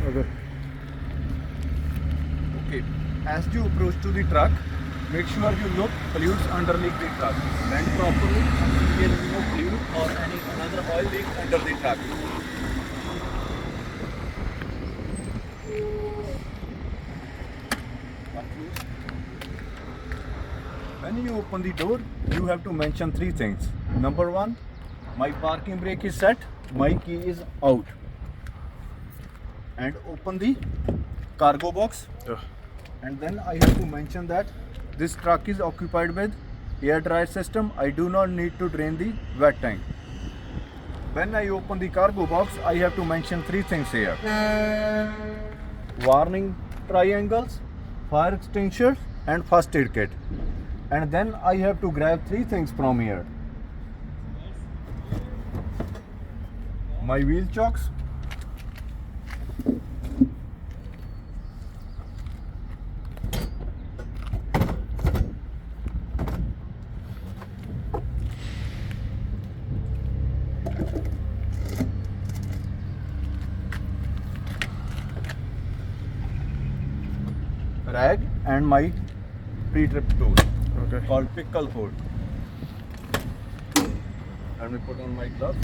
Okay. Okay. As you approach to the truck, make sure you look fluids underneath the truck. Vent properly until there is no fluid or any another oil leak under the truck. When you open the door, you have to mention three things. Number one, my parking brake is set, my key is out. And open the cargo box. Yeah. And then I have to mention that this truck is occupied with air dryer system. I do not need to drain the wet tank. When I open the cargo box, I have to mention three things here. Warning triangles, fire extinguishers and first aid kit. And then I have to grab three things from here. My wheel chocks, rag and my pre-trip tool Okay. called pickle hold. Let me put on my gloves.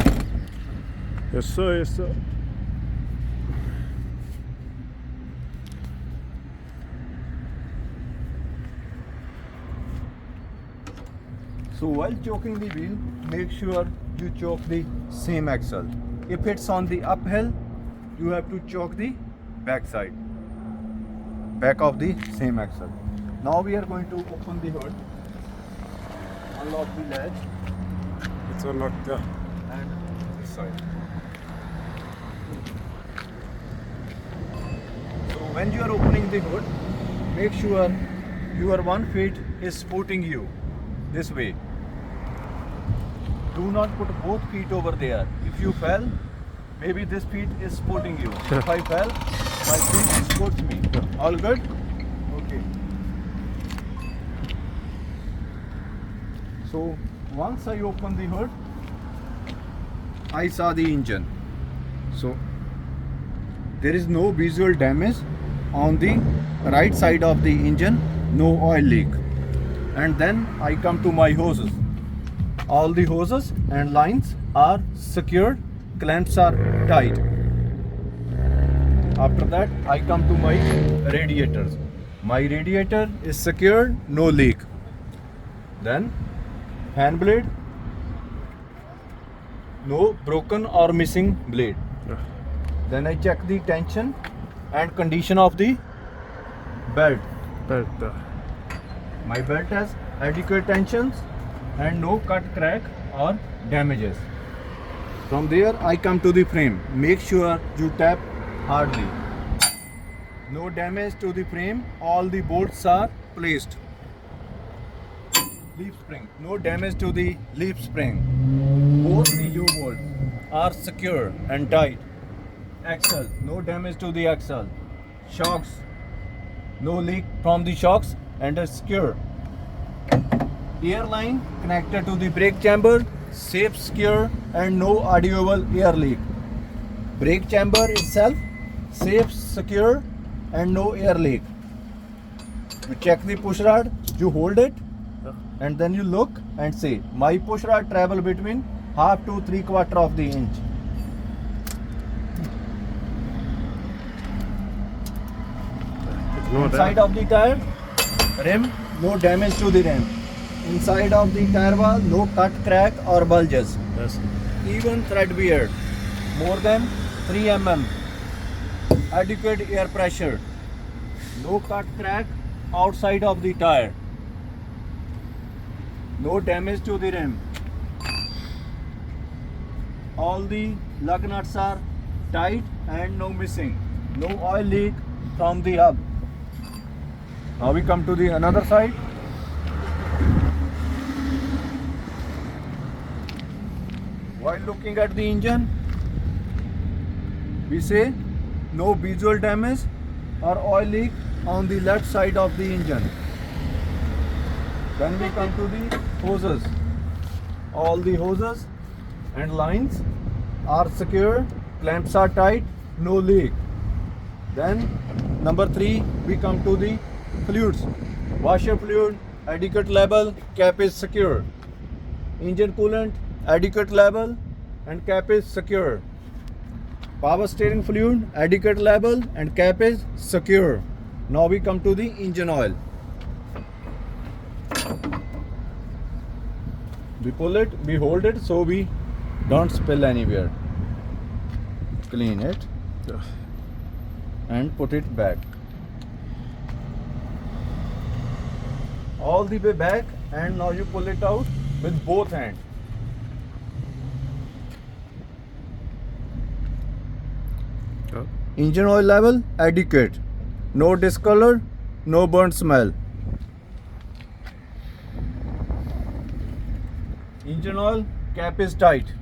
Yes, sir. Yes, sir. So while choking the wheel, make sure you choke the same axle. If it's on the uphill, you have to choke the back side, back of the same axle. Now we are going to open the hood, unlock the latch It's unlocked. Yeah. and this side. So when you are opening the hood, make sure your 1 foot is supporting you this way. Do not put both feet over there. If you fell, maybe this feet is supporting you. If I fell, my feet supports me. All good? Okay. So once I open the hood, I saw the engine. So there is no visual damage on the right side of the engine, no oil leak. And then I come to my hoses. All the hoses and lines are secured, clamps are tight. After that, I come to my radiators. My radiator is secured, no leak. Then fan blade, no broken or missing blade. Yeah. Then I check the tension and condition of the belt. Belt. My belt has adequate tensions and no cut, crack or damages. From there I come to the frame. Make sure you tap hardly. No damage to the frame. All the bolts are placed. Leaf spring. No damage to the leaf spring. Both the U bolts are secure and tight. Axle. No damage to the axle. Shocks. No leak from the shocks and are secure. Air line connected to the brake chamber, safe, secure and no audible air leak. Brake chamber itself, safe, secure and no air leak. You check the push rod, you hold it and then you look and say, my push rod travel between half to 3/4 of the inch. No Inside of the tire, rim, no damage to the rim. Inside of the tire wall, no cut, crack or bulges. Yes. Even thread wear, more than 3 mm. Adequate air pressure. No cut, crack outside of the tire. No damage to the rim. All the lug nuts are tight and no missing. No oil leak from the hub. Now we come to the another side. While looking at the engine, we say no visual damage or oil leak on the left side of the engine. Then we come to the hoses. All the hoses and lines are secure, clamps are tight, no leak. Then number 3, we come to the fluids. Washer fluid, adequate level, cap is secure. Engine coolant, adequate level and cap is secure. Power steering fluid, adequate level and cap is secure. Now we come to the engine oil. We pull it, we hold it so we don't spill anywhere. Clean it Yeah. and put it back. All the way back, and now you pull it out with both hands. Yeah. Engine oil level adequate. No discolor, no burnt smell. Engine oil cap is tight.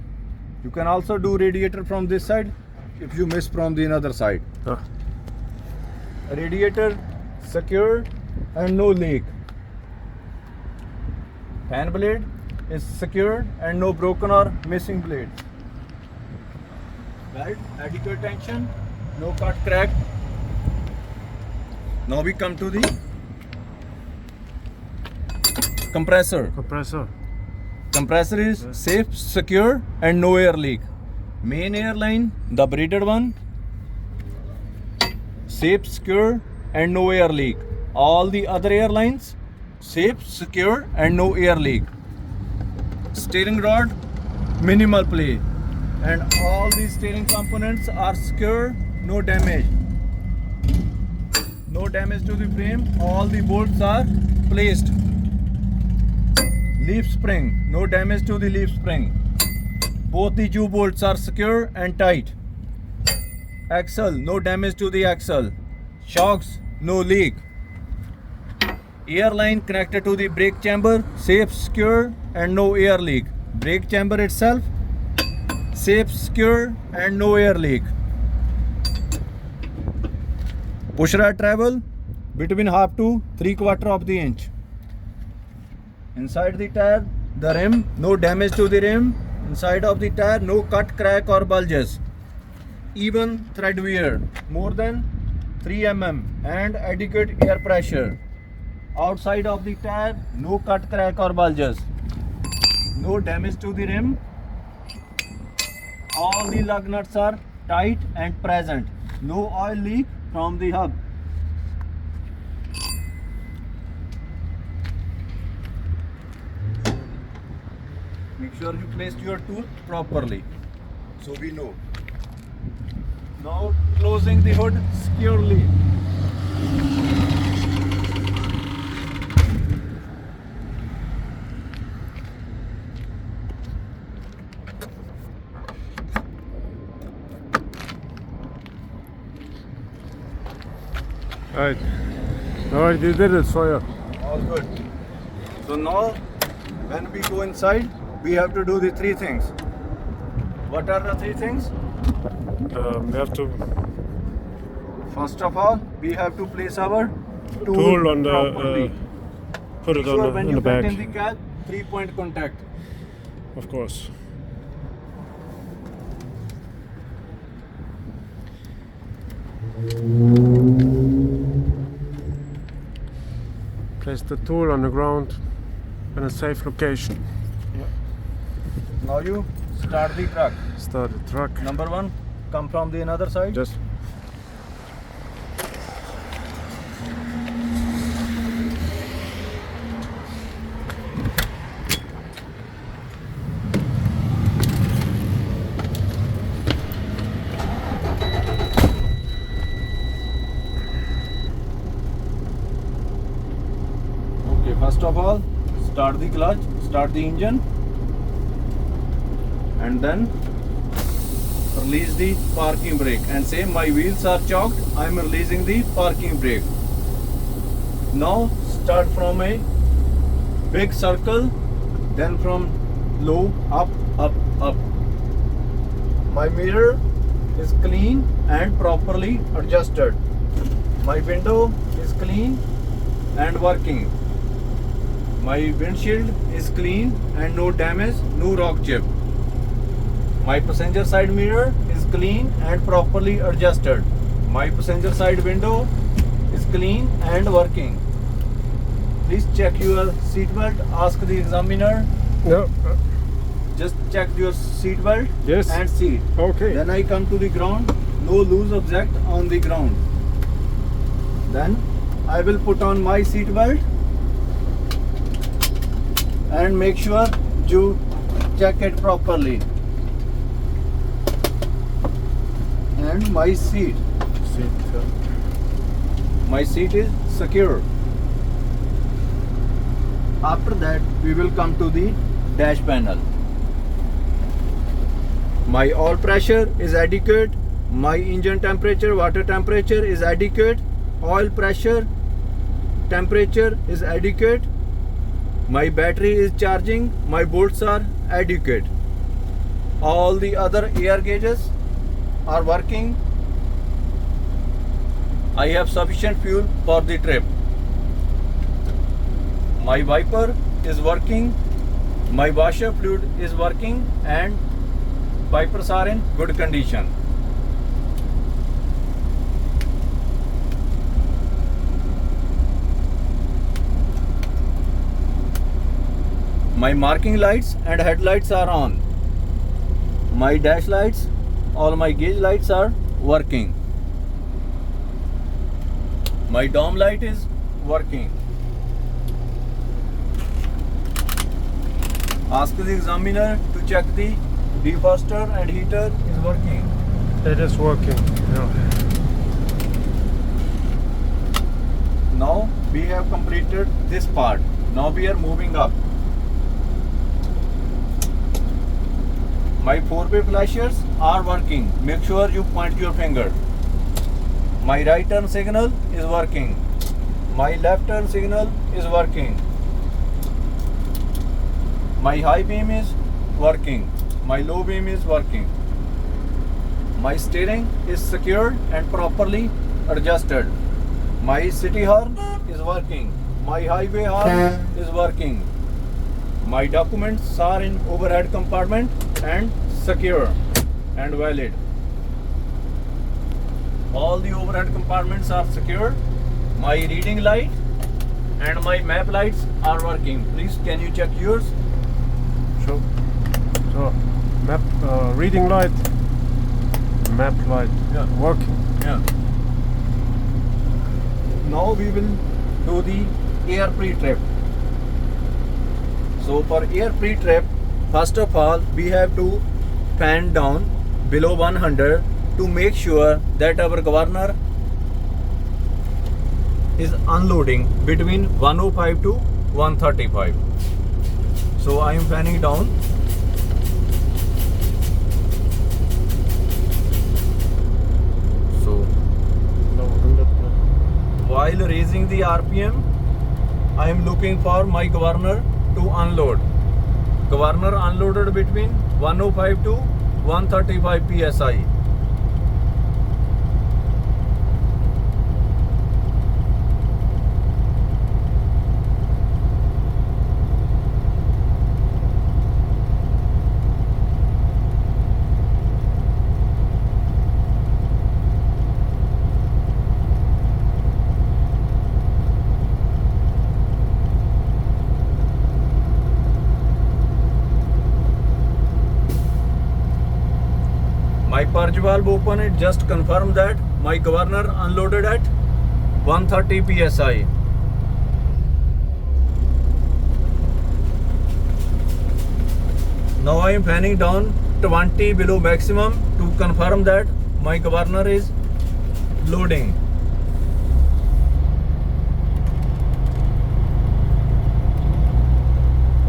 You can also do radiator from this side if you miss from the another side. Yeah. Radiator secure and no leak. Fan blade is secure and no broken or missing blades. Belt adequate tension, no cut crack. Now we come to the compressor. Compressor. Compressor is safe, secure and no air leak. Main air line, the braided one, safe, secure and no air leak. All the other airlines, safe, secure and no air leak. Steering rod, minimal play. And all the steering components are secure, no damage. No damage to the frame, all the bolts are placed. Leaf spring, no damage to the leaf spring. Both the U-bolts are secure and tight. Axle, no damage to the axle. Shocks, no leak. Air line connected to the brake chamber, safe, secure and no air leak. Brake chamber itself, safe, secure and no air leak. Pushrod travel between half to 3/4 of the inch. Inside the tire, the rim, no damage to the rim. Inside of the tire, no cut, crack or bulges. Even thread wear, more than 3 mm and adequate air pressure. Outside of the tire, no cut, crack or bulges. No damage to the rim. All the lug nuts are tight and present. No oil leak from the hub. Make sure you placed your tool properly so we know. Now closing the hood securely. Right. Alright, you did it, Sawyer. All good. So now when we go inside, we have to do the 3 things. What are the 3 things? We have to First of all, we have to place our tool on the properly. put it Make sure on when the you get back. in the cab, 3-point contact. Of course. Place the tool on the ground in a safe location. Now you start the truck. Start the truck. Number 1, come from the another side. Just Okay, first of all, start the clutch, start the engine, and then release the parking brake and say my wheels are choked, I am releasing the parking brake. Now start from a big circle, then from low, up, up, up. My mirror is clean and properly adjusted. My window is clean and working. My windshield is clean and no damage, no rock chip. My passenger side mirror is clean and properly adjusted. My passenger side window is clean and working. Please check your seat belt. Ask the examiner. No. Just check your seat belt Yes. and seat. Okay. Then I come to the ground. No loose object on the ground. Then I will put on my seat belt and make sure you check it properly. And my seat is secure. After that we will come to the dash panel. My oil pressure is adequate. My engine temperature, water temperature is adequate. Oil pressure, temperature is adequate. My battery is charging. My bolts are adequate. All the other air gauges are working. I have sufficient fuel for the trip. My wiper is working. My washer fluid is working and wipers are in good condition. My marking lights and headlights are on. My dash lights, all my gauge lights are working. My dome light is working. Ask the examiner to check the defroster and heater is working. It is working. Yeah. Now we have completed this part. Now we are moving up. My 4-way flashers are working. Make sure you point your finger. My right turn signal is working. My left turn signal is working. My high beam is working. My low beam is working. My steering is secured and properly adjusted. My city horn is working. My highway horn is working. My documents are in overhead compartment and secure and valid. All the overhead compartments are secure. My reading light and my map lights are working. Please, can you check yours? So map reading light, map light, Yeah. working. Yeah. Now we will do the air pre-trip. So for air pre-trip, first of all, we have to fan down below 100 to make sure that our governor is unloading between 105 to 135. So I am fanning down. So No, 100. while raising the RPM, I am looking for my governor to unload. Governor unloaded between 105 to 135 psi. My purge valve open, it just confirmed that my governor unloaded at 130 psi. Now I am fanning down 20 below maximum to confirm that my governor is loading.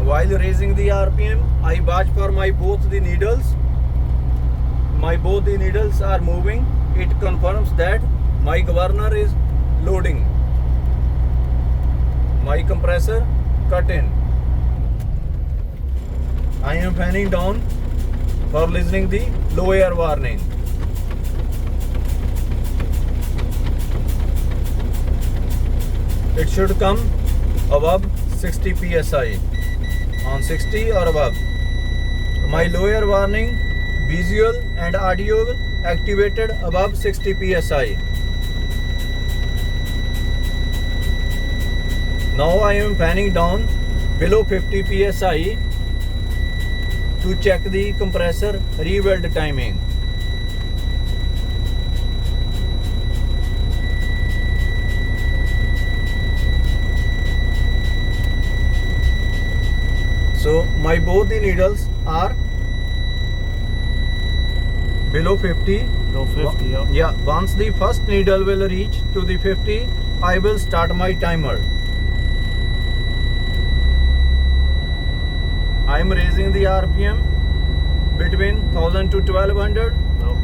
While raising the RPM, I watch for my both the needles. Both the needles are moving. It confirms that my governor is loading. My compressor cut in. I am fanning down for listening the low air warning. It should come above 60 psi, on 60 or above. My low air warning, visual and audio activated above 60 psi. Now I am fanning down below 50 psi to check the compressor re-weld timing. So my both the needles are below 50. Below 50, yeah. Yeah, once the first needle will reach to the 50, I will start my timer. I am raising the RPM between 1000 to 1200. No.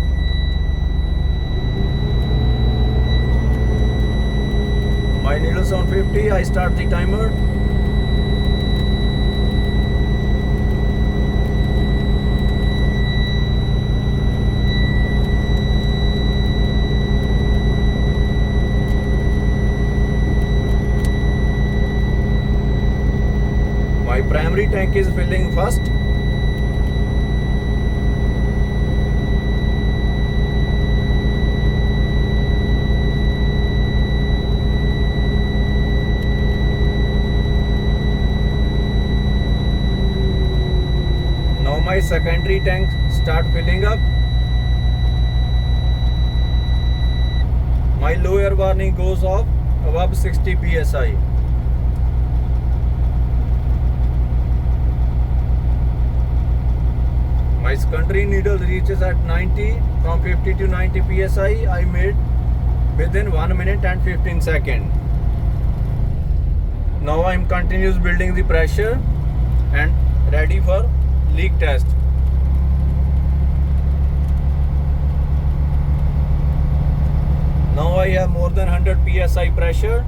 My needles on 50, I start the timer. My primary tank is filling first. Now my secondary tank start filling up. My low air warning goes off above 60 psi. My secondary needle reaches at 90. From 50 to 90 psi I made within 1 minute and 15 seconds. Now I am continuous building the pressure and ready for leak test. Now I have more than 100 psi pressure.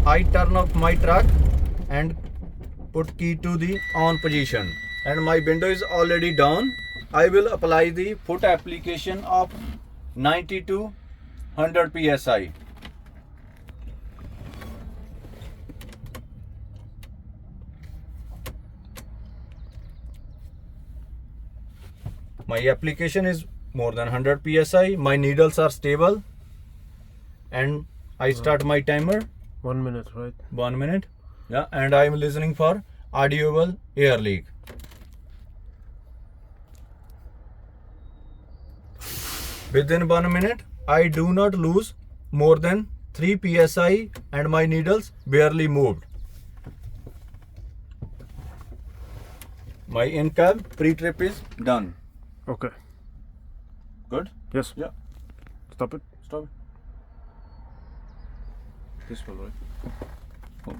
I turn off my truck and put key to the on position, and my window is already down. I will apply the foot application of 90 to 100 psi. My application is more than 100 psi. My needles are stable, and I start my timer. 1 minute, right? 1 minute. Yeah, and I am listening for audible air leak. Within 1 minute, I do not lose more than 3 psi, and my needles barely moved. My in-cab pre-trip is done. Okay. Good? Yes. Yeah. Stop it. Stop. This one, right?